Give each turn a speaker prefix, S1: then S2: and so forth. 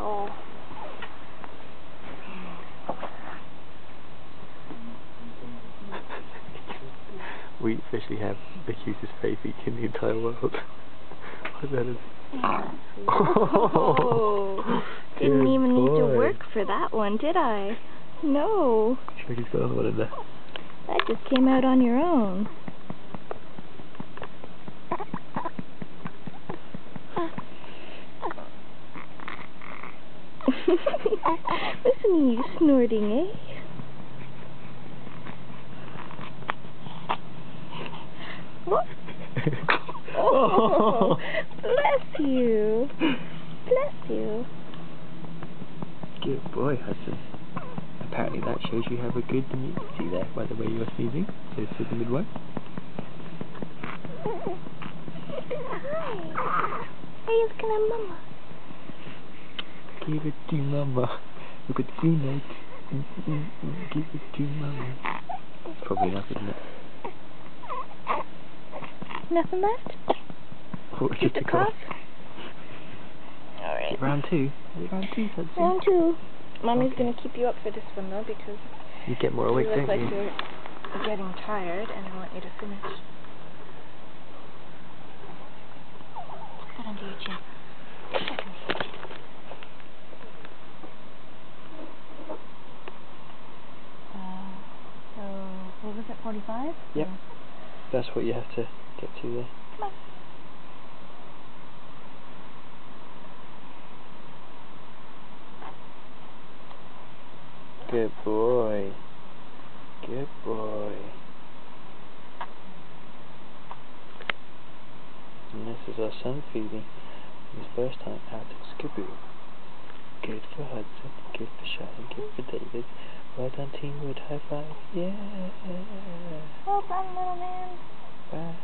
S1: Oh.
S2: We officially have the cutest baby in the entire world. What that is?
S1: Oh. Didn't even need to work for that one, did I? No.
S2: Sure, he's got another one in there.
S1: That just came out on your own. Listen to you snorting, eh? What? Oh, bless you. Bless you.
S2: Good boy, Hudson. Apparently that shows you have a good immunity there, by the way you're sneezing. So it's a good one.
S1: Hi. Are you looking at Mama?
S2: Give it to Mama. Look at the green light. Give it to Mama. It's probably enough, isn't it?
S1: Nothing left?
S2: Oh,
S1: Just a cough? Alright.
S2: Round two. Is it round two, Hudson?
S1: Round two. Mommy's gonna keep you up for this one though, because
S2: you get more awake,
S1: you look
S2: don't
S1: like
S2: you?
S1: you're getting tired, and I want you to finish. Put that under your chin. Put that under your chin. So, what was it, 45?
S2: Yep. That's what you have to get to there.
S1: Come on.
S2: Good boy. Good boy. And this is our son feeding his first time out of Skiboo. Good for Hudson, good for Shine, good for David. Well done, Team Wood. High five. Yeah.
S1: Well done, little man.
S2: Bye.